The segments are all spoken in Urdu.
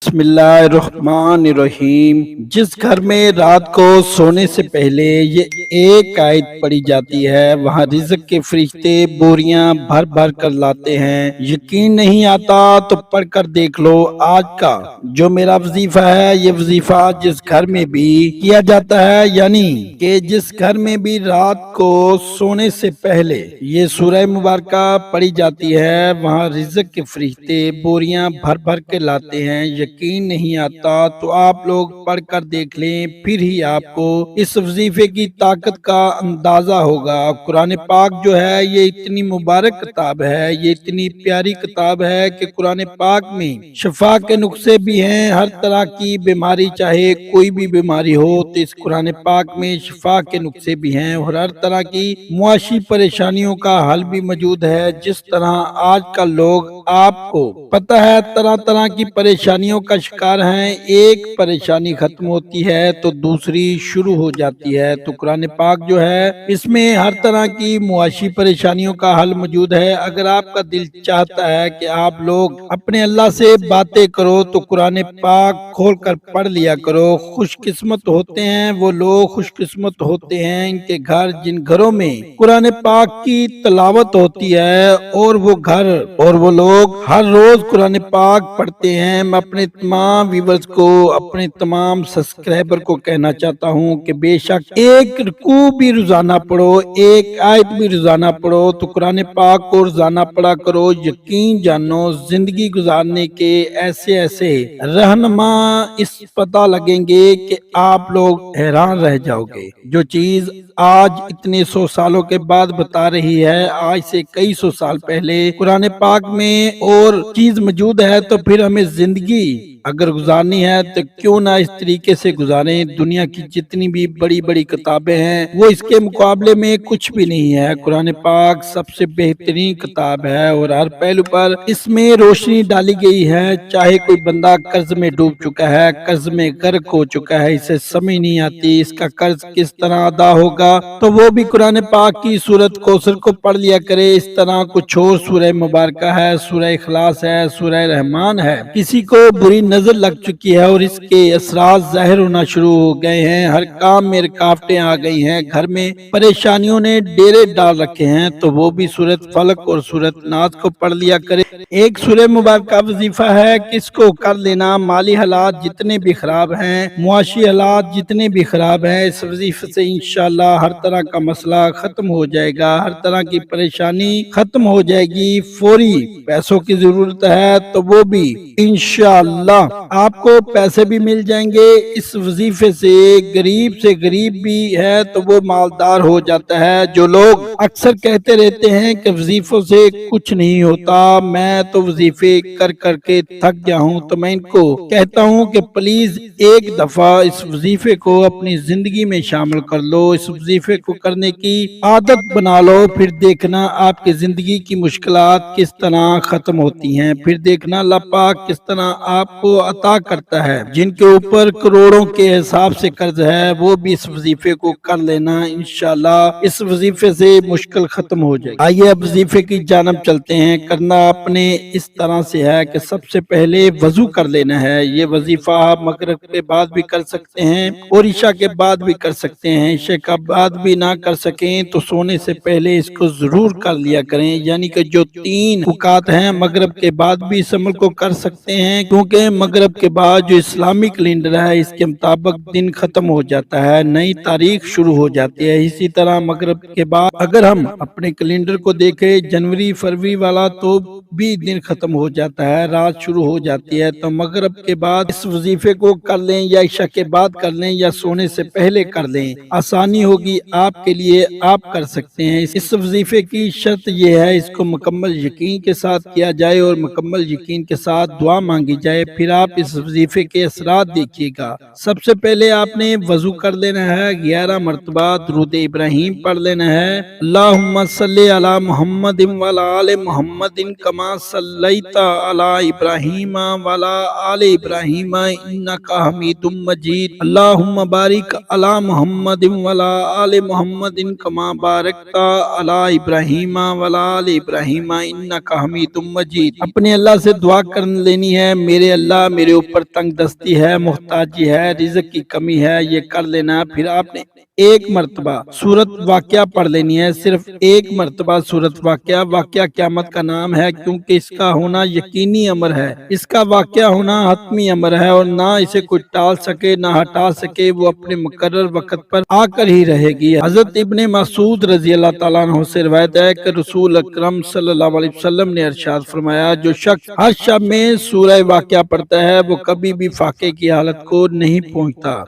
بسم اللہ الرحمن الرحیم۔ جس گھر میں رات کو سونے سے پہلے یہ ایک آیت پڑھی جاتی ہے وہاں رزق کے فرشتے بوریاں بھر بھر کر لاتے ہیں۔ یقین نہیں آتا تو پڑھ کر دیکھ لو۔ آج کا جو میرا وظیفہ ہے یہ وظیفہ جس گھر میں بھی کیا جاتا ہے، یعنی کہ جس گھر میں بھی رات کو سونے سے پہلے یہ سورہ مبارکہ پڑھی جاتی ہے وہاں رزق کے فرشتے بوریاں بھر بھر کے لاتے ہیں۔ یقین نہیں آتا تو آپ لوگ پڑھ کر دیکھ لیں، پھر ہی آپ کو اس وظیفے کی طاقت کا اندازہ ہوگا۔ قرآن پاک جو ہے یہ اتنی مبارک کتاب ہے، یہ اتنی پیاری کتاب ہے کہ قرآن پاک میں شفا کے نسخے بھی ہیں۔ ہر طرح کی بیماری، چاہے کوئی بھی بیماری ہو تو اس قرآن پاک میں شفا کے نسخے بھی ہیں، اور ہر طرح کی معاشی پریشانیوں کا حل بھی موجود ہے۔ جس طرح آج کل لوگ آپ کو پتہ ہے طرح طرح کی پریشانیوں کا شکار ہیں، ایک پریشانی ختم ہوتی ہے تو دوسری شروع ہو جاتی ہے۔ تو قرآن پاک جو ہے اس میں ہر طرح کی معاشی پریشانیوں کا حل موجود ہے۔ اگر آپ کا دل چاہتا ہے کہ آپ لوگ اپنے اللہ سے باتیں کرو تو قرآن پاک کھول کر پڑھ لیا کرو۔ خوش قسمت ہوتے ہیں وہ لوگ، خوش قسمت ہوتے ہیں ان کے گھر جن گھروں میں قرآن پاک کی تلاوت ہوتی ہے، اور وہ گھر اور وہ لوگ ہر روز قرآن پاک پڑھتے ہیں۔ میں اپنے تمام ویورز کو، اپنے تمام سبسکرائبر کو کہنا چاہتا ہوں کہ بے شک ایک رکوع بھی روزانہ پڑھو، ایک آیت بھی روزانہ پڑھو، تو قرآن پاک کو روزانہ پڑھا کرو۔ یقین جانو زندگی گزارنے کے ایسے ایسے رہنما اس پتہ لگیں گے کہ آپ لوگ حیران رہ جاؤ گے۔ جو چیز آج اتنے 100 سالوں کے بعد بتا رہی ہے، آج سے کئی 100 سال پہلے قرآن پاک میں اور چیز موجود ہے، تو پھر ہمیں زندگی اگر گزارنی ہے تو کیوں نہ اس طریقے سے گزاریں۔ دنیا کی جتنی بھی بڑی بڑی کتابیں ہیں وہ اس کے مقابلے میں کچھ بھی نہیں ہے۔ قرآن پاک سب سے بہترین کتاب ہے، اور ہر پہلو پر اس میں روشنی ڈالی گئی ہے۔ چاہے کوئی بندہ قرض میں ڈوب چکا ہے، قرض میں غرق ہو چکا ہے، اسے سمجھ نہیں آتی اس کا قرض کس طرح ادا ہوگا، تو وہ بھی قرآن پاک کی سورۃ کوثر کو پڑھ لیا کرے۔ اس طرح کچھ اور سورہ مبارکہ ہے، سورہ اخلاص ہے، سورہ رحمان ہے۔ کسی کو بری نظر لگ چکی ہے اور اس کے اثرات ظاہر ہونا شروع ہو گئے ہیں، ہر کام میں رکاوٹیں آ گئی ہیں، گھر میں پریشانیوں نے ڈیرے ڈال رکھے ہیں، تو وہ بھی سورۃ فلق اور سورۃ ناس کو پڑھ لیا کرے۔ ایک سورہ مبارکہ وظیفہ ہے کہ اس کو کر لینا، مالی حالات جتنے بھی خراب ہیں، معاشی حالات جتنے بھی خراب ہیں، اس وظیفے سے انشاءاللہ ہر طرح کا مسئلہ ختم ہو جائے گا، ہر طرح کی پریشانی ختم ہو جائے گی۔ فوری پیسوں کی ضرورت ہے تو وہ بھی انشاءاللہ آپ کو پیسے بھی مل جائیں گے اس وظیفے سے۔ غریب بھی ہے تو وہ مالدار ہو جاتا ہے۔ جو لوگ اکثر کہتے رہتے ہیں کہ وظیفوں سے کچھ نہیں ہوتا، میں تو وظیفے کر کر کے تھک گیا ہوں، تو میں ان کو کہتا ہوں کہ پلیز ایک دفعہ اس وظیفے کو اپنی زندگی میں شامل کر لو، اس وظیفے کو کرنے کی عادت بنا لو، پھر دیکھنا آپ کی زندگی کی مشکلات کس طرح ختم ہوتی ہیں، پھر دیکھنا اللہ پاک کس طرح آپ کو عطا کرتا ہے۔ جن کے اوپر کروڑوں کے حساب سے قرض ہے وہ بھی اس وظیفے کو کر لینا، انشاءاللہ اس وظیفے سے مشکل ختم ہو جائے گی۔ آئیے اب وظیفے کی جانب چلتے ہیں۔ کرنا اپنے اس طرح سے ہے کہ سب سے پہلے وضو کر لینا ہے۔ یہ وظیفہ آپ مغرب کے بعد بھی کر سکتے ہیں اور عشاء کے بعد بھی کر سکتے ہیں۔ عشاء کے بعد بھی نہ کر سکیں تو سونے سے پہلے اس کو ضرور کر لیا کریں، یعنی کہ جو 3 اوقات ہیں مغرب کے بعد بھی اس عمل کو کر سکتے ہیں، کیونکہ مغرب کے بعد جو اسلامی کیلنڈر ہے اس کے مطابق دن ختم ہو جاتا ہے، نئی تاریخ شروع ہو جاتی ہے۔ اسی طرح مغرب کے بعد اگر ہم اپنے کیلنڈر کو دیکھیں جنوری فروری والا تو بھی دن ختم ہو جاتا ہے، رات شروع ہو جاتی ہے۔ تو مغرب کے بعد اس وظیفے کو کر لیں، یا عشاء کے بعد کر لیں، یا سونے سے پہلے کر لیں، آسانی ہوگی آپ کے لیے، آپ کر سکتے ہیں۔ اس وظیفے کی شرط یہ ہے اس کو مکمل یقین کے ساتھ کیا جائے اور مکمل یقین کے ساتھ دعا مانگی جائے، پھر آپ اس وظیفے کے اثرات دیکھیے گا۔ سب سے پہلے آپ نے وضو کر لینا ہے، 11 مرتبہ درود ابراہیم پڑھ لینا ہے۔ اللہم صلی علی محمد وعلی آل محمد کما صلیت علی ابراہیم وعلی آل ابراہیم انک حمید مجید۔ اللہم بارک علی محمد وعلی آل محمد کما بارکت علی ابراہیم وعلی آل ابراہیم انک حمید حمیدم مجید۔ اپنے اللہ سے دعا کر لینی ہے، میرے اللہ میرے اوپر تنگ دستی ہے، محتاجی ہے، رزق کی کمی ہے، یہ کر لینا۔ پھر آپ نے ایک مرتبہ سورت واقعہ پڑھ لینی ہے، صرف ایک مرتبہ سورت واقعہ۔ واقعہ قیامت کا نام ہے کیونکہ اس کا ہونا یقینی امر ہے، اس کا واقعہ ہونا حتمی امر ہے، اور نہ اسے کوئی ٹال سکے نہ ہٹا سکے، وہ اپنے مقرر وقت پر آ کر ہی رہے گی۔ حضرت ابن مسعود رضی اللہ تعالیٰ عنہ سے روایت ہے کہ رسول اکرم صلی اللہ علیہ وسلم نے ارشاد فرمایا، جو شخص ہر شب میں سورہ واقعہ پڑھتا ہے وہ کبھی بھی فاقے کی حالت کو نہیں پہنچتا۔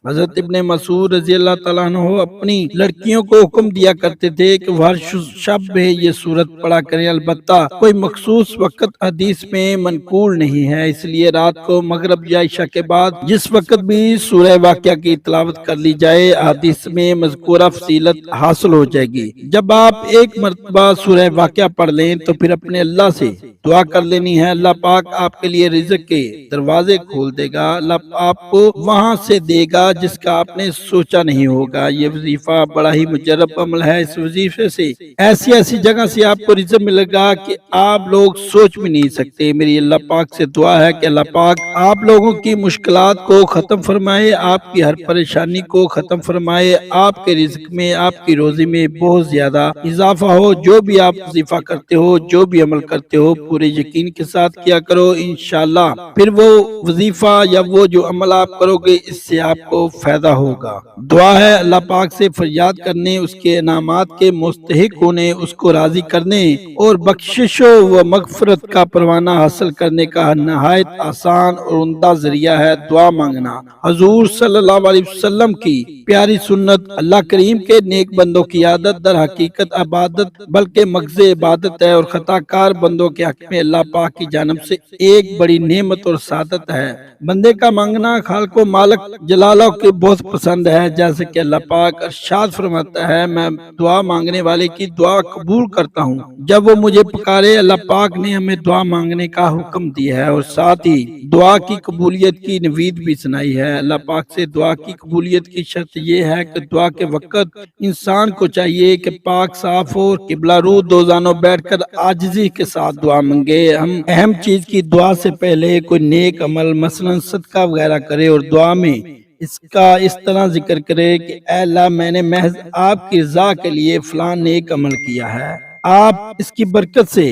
حضرت ابن مسعود رضی اللہ تعالیٰ عنہ اپنی لڑکیوں کو حکم دیا کرتے تھے کہ وہ ہر شب میں یہ سورت پڑھا کریں، البتہ کوئی مخصوص وقت حدیث میں منقول نہیں ہے، اس لیے رات کو مغرب یا عشاء کے بعد جس وقت بھی سورہ واقعہ کی تلاوت کر لی جائے، حدیث میں مذکورہ فضیلت حاصل ہو جائے گی۔ جب آپ ایک مرتبہ سورہ واقعہ پڑھ لیں تو پھر اپنے اللہ سے دعا کر لینی ہے، اللہ پاک آپ کے لیے رزق کے دروازے کھول دے گا، اللہ آپ کو وہاں سے دے گا جس کا آپ نے سوچا نہیں ہوگا۔ یہ وظیفہ بڑا ہی مجرب عمل ہے، اس وظیفے سے ایسی جگہ سے آپ کو رزق ملے گا کہ آپ لوگ سوچ بھی نہیں سکتے۔ میری اللہ پاک سے دعا ہے کہ اللہ پاک آپ لوگوں کی مشکلات کو ختم فرمائے، آپ کی ہر پریشانی کو ختم فرمائے، آپ کے رزق میں آپ کی روزی میں بہت زیادہ اضافہ ہو۔ جو بھی آپ وظیفہ کرتے ہو، جو بھی عمل کرتے ہو، پورے یقین کے ساتھ کیا کرو، انشاءاللہ پھر وہ وظیفہ یا وہ جو عمل آپ کرو گے اس سے آپ کو فائدہ ہوگا۔ دعا ہے اللہ پاک سے فریاد کرنے، اس کے انعامات کے مستحق ہونے، اس کو راضی کرنے اور بخشش و مغفرت کا پروانہ حاصل کرنے کا نہایت آسان اور عمدہ ذریعہ ہے دعا مانگنا۔ حضور صلی اللہ علیہ وسلم کی پیاری سنت، اللہ کریم کے نیک بندوں کی عادت در حقیقت عبادت بلکہ مغز عبادت ہے، اور خطا کار بندوں کے حق میں اللہ پاک کی جانب سے ایک بڑی نعمت اور سعادت ہے۔ بندے کا مانگنا خالق و مالک جلالہ کے بہت پسند ہے، جیسے کہ اللہ پاک ارشاد فرماتا ہے، میں دعا مانگنے والے کی دعا قبول کرتا ہوں جب وہ مجھے پکارے۔ اللہ پاک نے ہمیں دعا مانگنے کا حکم دیا ہے اور ساتھ ہی دعا کی قبولیت کی نوید بھی سنائی ہے۔ اللہ پاک سے دعا کی قبولیت کی شرط یہ ہے کہ دعا کے وقت انسان کو چاہیے کہ پاک صاف اور قبلہ رو دو زانوں بیٹھ کر عاجزی کے ساتھ دعا مانگے۔ ہم اہم چیز کی دعا سے پہلے کوئی نیک عمل مثلا صدقہ وغیرہ کرے اور دعا میں اس کا اس طرح ذکر کرے کہ اے اللہ میں نے محض آپ کی رضا کے لیے فلاں نیک عمل کیا ہے، آپ اس کی برکت سے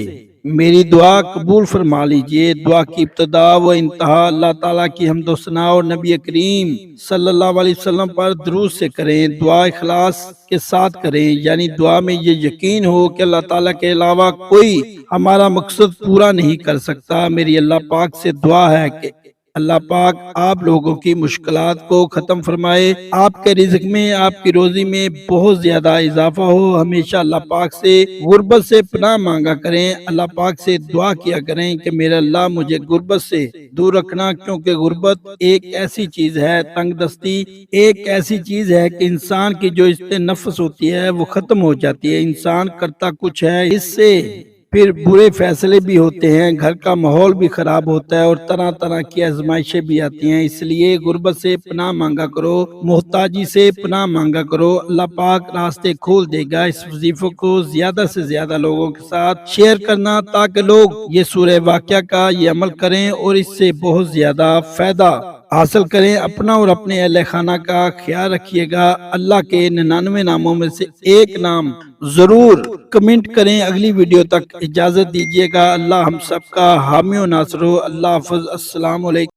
میری دعا قبول فرما لیجئے۔ دعا کی ابتدا و انتہا اللہ تعالیٰ کی حمد و ثنا اور نبی کریم صلی اللہ علیہ وسلم پر درود سے کریں۔ دعا اخلاص کے ساتھ کریں، یعنی دعا میں یہ یقین ہو کہ اللہ تعالیٰ کے علاوہ کوئی ہمارا مقصد پورا نہیں کر سکتا۔ میری اللہ پاک سے دعا ہے کہ اللہ پاک آپ لوگوں کی مشکلات کو ختم فرمائے، آپ کے رزق میں آپ کی روزی میں بہت زیادہ اضافہ ہو۔ ہمیشہ اللہ پاک سے غربت سے پناہ مانگا کریں، اللہ پاک سے دعا کیا کریں کہ میرا اللہ مجھے غربت سے دور رکھنا، کیونکہ غربت ایک ایسی چیز ہے، تنگ دستی ایک ایسی چیز ہے کہ انسان کی جو عزت نفس ہوتی ہے وہ ختم ہو جاتی ہے۔ انسان کرتا کچھ ہے، اس سے پھر برے فیصلے بھی ہوتے ہیں، گھر کا ماحول بھی خراب ہوتا ہے اور طرح طرح کی آزمائشیں بھی آتی ہیں۔ اس لیے غربت سے پناہ مانگا کرو، محتاجی سے پناہ مانگا کرو، اللہ پاک راستے کھول دے گا۔ اس وظیفے کو زیادہ سے زیادہ لوگوں کے ساتھ شیئر کرنا تاکہ لوگ یہ سورہ واقعہ کا یہ عمل کریں اور اس سے بہت زیادہ فائدہ حاصل کریں۔ اپنا اور اپنے اہل خانہ کا خیال رکھیے گا۔ اللہ کے 99 ناموں میں سے ایک نام ضرور کمنٹ کریں۔ اگلی ویڈیو تک اجازت دیجیے گا۔ اللہ ہم سب کا حامی و ناصر ہو۔ اللہ حافظ۔ السلام علیکم۔